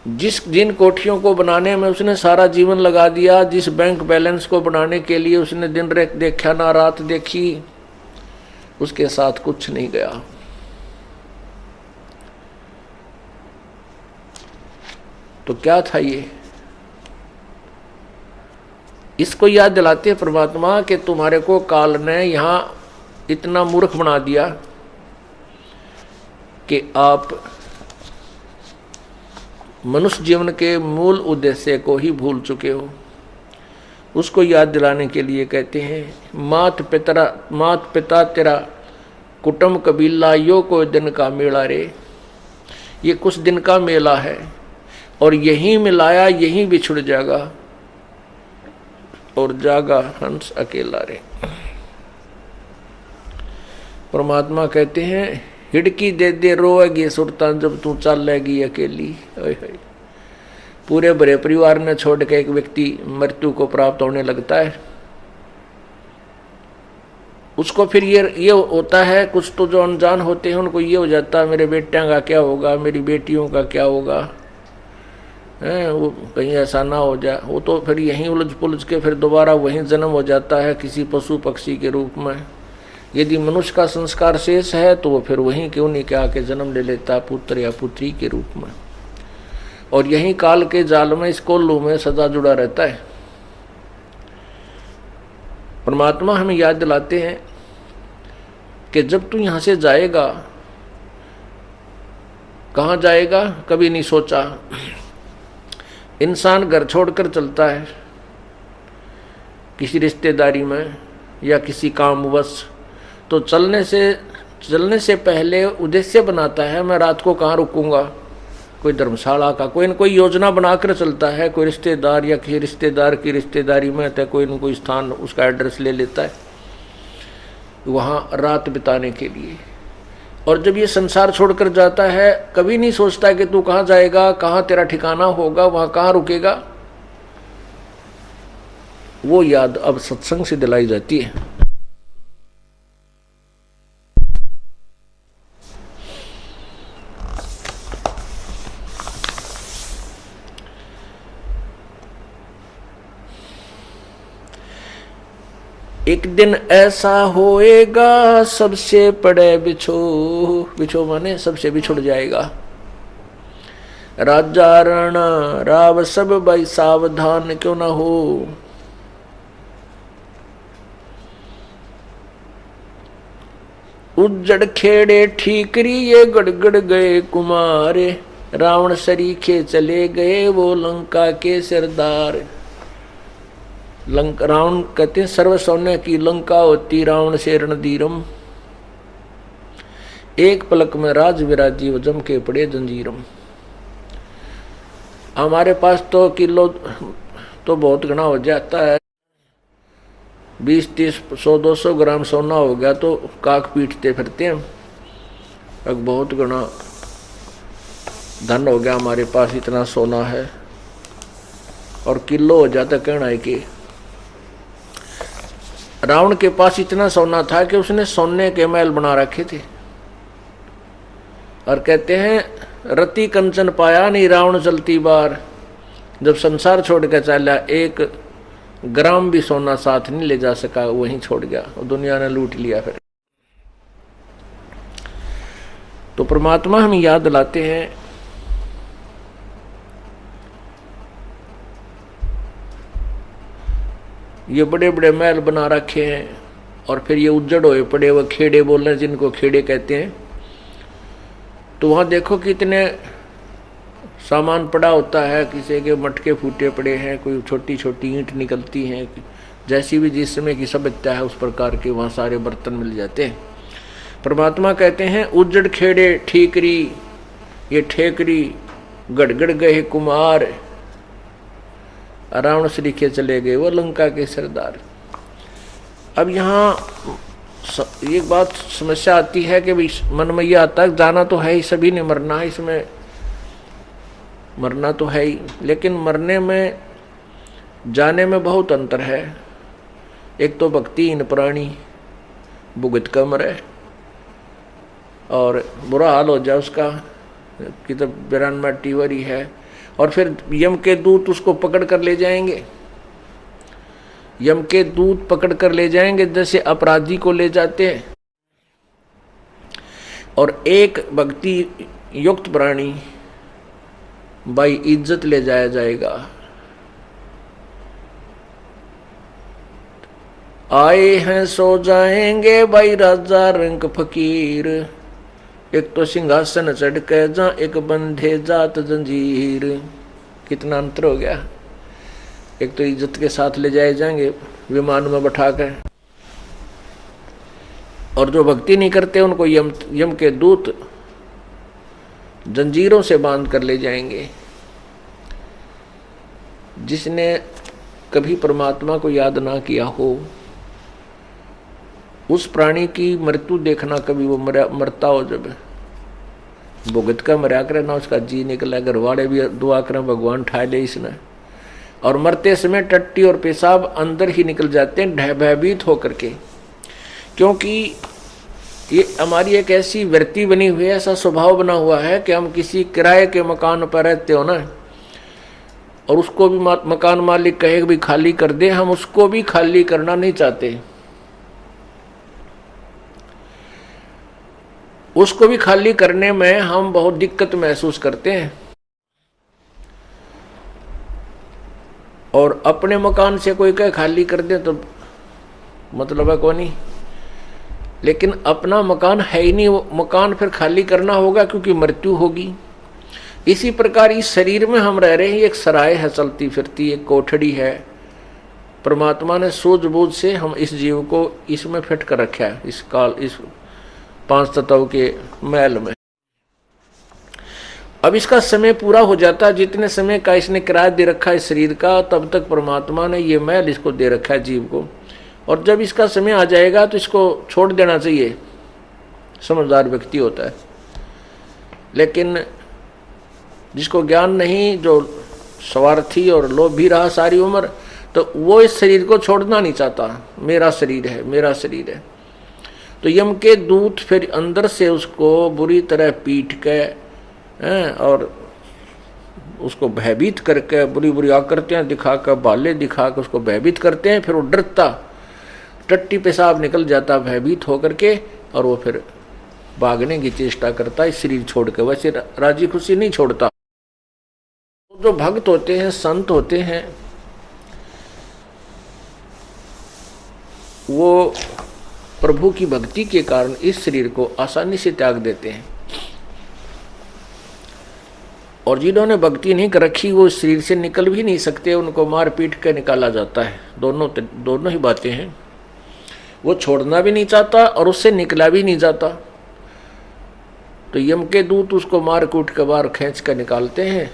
जिन कोठियों को बनाने में उसने सारा जीवन लगा दिया, जिस बैंक बैलेंस को बनाने के लिए उसने दिन रात देखा ना रात देखी, उसके साथ कुछ नहीं गया। तो क्या था ये? इसको याद दिलाते हैं परमात्मा कि तुम्हारे को काल ने यहां इतना मूर्ख बना दिया कि आप मनुष्य जीवन के मूल उद्देश्य को ही भूल चुके हो। उसको याद दिलाने के लिए कहते हैं मात पिता तेरा कुटुंब कबीला यो कोई दिन का मेला रे। ये कुछ दिन का मेला है और यहीं मिलाया यहीं बिछुड़ जाएगा और जागा हंस अकेला रे। परमात्मा कहते हैं हिड़की दे दे रोएगी सुरतान जब तू चलेगी अकेली। पूरे भरे परिवार ने छोड़ के एक व्यक्ति मृत्यु को प्राप्त होने लगता है, उसको फिर ये होता है, कुछ तो जो अनजान होते हैं उनको ये हो जाता है मेरे बेटियों का क्या होगा, मेरी बेटियों का क्या होगा, वो कहीं ऐसा ना हो जाए। वो तो फिर यहीं उलझ पुलझ के फिर दोबारा वहीं जन्म हो जाता है किसी पशु पक्षी के रूप में। यदि मनुष्य का संस्कार शेष है तो वो फिर वहीं क्यों नहीं क्या के जन्म ले लेता पुत्र या पुत्री के रूप में, और यहीं काल के जाल में इस कोल्लू में सदा जुड़ा रहता है। परमात्मा हमें याद दिलाते हैं कि जब तू यहां से जाएगा, कहां जाएगा कभी नहीं सोचा। इंसान घर छोड़कर चलता है किसी रिश्तेदारी में या किसी कामवश, तो चलने से पहले उद्देश्य बनाता है मैं रात को कहाँ रुकूंगा, कोई धर्मशाला का कोई न कोई योजना बनाकर चलता है। कोई रिश्तेदार या किसी रिश्तेदार की रिश्तेदारी में तो कोई न कोई स्थान उसका एड्रेस ले लेता है वहाँ रात बिताने के लिए। और जब ये संसार छोड़कर जाता है कभी नहीं सोचता कि तू कहाँ जाएगा, कहाँ तेरा ठिकाना होगा, वहाँ कहाँ रुकेगा। वो याद अब सत्संग से दिलाई जाती है। एक दिन ऐसा होएगा सबसे पड़े बिछो माने सबसे बिछुड़ जाएगा। राजा राणा राव सब भाई सावधान क्यों ना हो। उज्जड़ खेड़े ठीकरी ये गड़गड़ गए कुमार। रावण सरीखे चले गए वो लंका के सरदार। रावण कहते हैं सर्व सौम्य की लंका होती रावण से रणधीरम। एक पलक में राज विराजी वो जम के पड़े जंजीरम। हमारे पास तो किलो तो बहुत घना हो जाता है, 20, 30, 100, 200 ग्राम सोना हो गया तो काक पीटते फिरते हैं। अब बहुत घना धन हो गया हमारे पास, इतना सोना है, और किलो हो जाता कहना है कि रावण के पास इतना सोना था कि उसने सोने के महल बना रखे थे। और कहते हैं रति कंचन पाया नहीं रावण चलती बार। जब संसार छोड़ के चला एक ग्राम भी सोना साथ नहीं ले जा सका, वहीं छोड़ गया और दुनिया ने लूट लिया। फिर तो परमात्मा हमें याद दिलाते हैं ये बड़े बड़े महल बना रखे हैं और फिर ये उज्जड़ हुए पड़े हुए खेड़े बोल रहे हैं, जिनको खेड़े कहते हैं। तो वहाँ देखो कितने सामान पड़ा होता है, किसी के मटके फूटे पड़े हैं, कोई छोटी छोटी ईंट निकलती हैं, जैसी भी जिस समय की सभ्यता है उस प्रकार के वहाँ सारे बर्तन मिल जाते हैं। परमात्मा कहते हैं उज्जड़ खेड़े ठीकरी ये ठेकरी गड़गड़ गए कुमार। रावण सरीखे चले गए वो लंका के सरदार। अब यहाँ एक बात समस्या आती है कि मन में यह आता है जाना तो है ही, सभी ने मरना है, इसमें मरना तो है ही, लेकिन मरने में जाने में बहुत अंतर है। एक तो भक्तिहीन प्राणी भुगत कर मरे और बुरा हाल हो जाए उसका कि तो बिरान में टीवरी है, और फिर यम के दूत उसको पकड़ कर ले जाएंगे। यम के दूत पकड़ कर ले जाएंगे जैसे अपराधी को ले जाते हैं। और एक भक्ति युक्त प्राणी बाई इज्जत ले जाया जाएगा। आए हैं सो जाएंगे भाई राजा रंग फकीर, एक तो सिंहासन चढ़ के जा एक बंधे जात जंजीर। कितना अंतर हो गया। एक तो इज्जत के साथ ले जाए जाएंगे विमान में बैठाकर, और जो भक्ति नहीं करते उनको यम के दूत जंजीरों से बांध कर ले जाएंगे। जिसने कभी परमात्मा को याद ना किया हो, उस प्राणी की मृत्यु देखना, कभी वो मरता हो, जब भुगत का मरा करे ना उसका जी निकला, घर वाले भी दुआ करें भगवान ठाए ले इसने, और मरते समय टट्टी और पेशाब अंदर ही निकल जाते हैं भयभीत होकर के। क्योंकि ये हमारी एक ऐसी वृत्ति बनी हुई है, ऐसा स्वभाव बना हुआ है कि हम किसी किराए के मकान पर रहते हो ना, और उसको भी मकान मालिक कहे भी खाली कर दे, हम उसको भी खाली करना नहीं चाहते। उसको भी खाली करने में हम बहुत दिक्कत महसूस करते हैं। और अपने मकान से कोई कहे खाली कर दे तो मतलब है कौन ही, लेकिन अपना मकान है ही नहीं, वो मकान फिर खाली करना होगा क्योंकि मृत्यु होगी। इसी प्रकार इस शरीर में हम रह रहे हैं, एक सराय है चलती फिरती, एक कोठड़ी है। परमात्मा ने सूझबूझ से हम इस जीव को इसमें फिट कर रखा है, इस काल, इस 5 तत्व के महल में। अब इसका समय पूरा हो जाता है, जितने समय का इसने किराया दे रखा है शरीर का, तब तक परमात्मा ने ये महल इसको दे रखा है जीव को। और जब इसका समय आ जाएगा तो इसको छोड़ देना चाहिए, समझदार व्यक्ति होता है। लेकिन जिसको ज्ञान नहीं, जो स्वार्थी और लोभी रहा सारी उम्र, तो वो इस शरीर को छोड़ना नहीं चाहता। मेरा शरीर है, मेरा शरीर है। तो यम के दूत फिर अंदर से उसको बुरी तरह पीट के और उसको भयभीत करके, बुरी बुरी आकृतियां दिखाकर, बाले दिखाकर उसको भयभीत करते हैं। फिर वो डरता, टट्टी पेशाब निकल जाता भयभीत होकर के, और वो फिर भागने की चेष्टा करता है शरीर छोड़ के। वैसे राजी खुशी नहीं छोड़ता। जो भक्त होते हैं, संत होते हैं, वो प्रभु की भक्ति के कारण इस शरीर को आसानी से त्याग देते हैं। और जिन्होंने भक्ति नहीं कर रखी वो इस शरीर से निकल भी नहीं सकते, उनको मार पीट कर निकाला जाता है। दोनों ही बातें हैं। वो छोड़ना भी नहीं चाहता और उससे निकला भी नहीं जाता। तो यम के दूत उसको मार कूट के बाहर खींच कर निकालते हैं,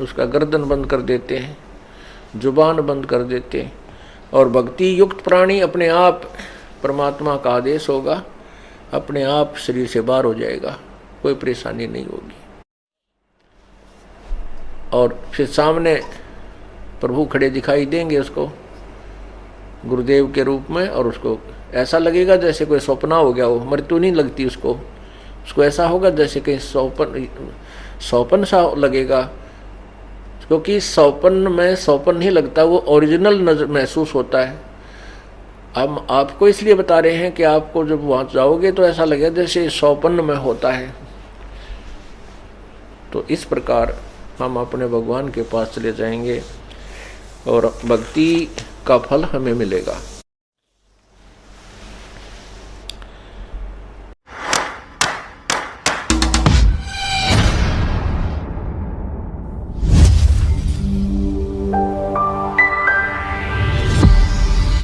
उसका गर्दन बंद कर देते हैं, जुबान बंद कर देते हैं। और भक्ति युक्त प्राणी अपने आप, परमात्मा का आदेश होगा, अपने आप शरीर से बाहर हो जाएगा, कोई परेशानी नहीं होगी। और फिर सामने प्रभु खड़े दिखाई देंगे उसको गुरुदेव के रूप में, और उसको ऐसा लगेगा जैसे कोई सपना हो गया हो। मृत्यु नहीं लगती उसको ऐसा होगा जैसे कहीं सौपन सा लगेगा, क्योंकि सौपन में सौपन नहीं लगता, वो ओरिजिनल नजर महसूस होता है। हम आपको इसलिए बता रहे हैं कि आपको जब वहाँ जाओगे तो ऐसा लगेगा जैसे सौपन में होता है। तो इस प्रकार हम अपने भगवान के पास चले जाएंगे और भक्ति का फल हमें मिलेगा।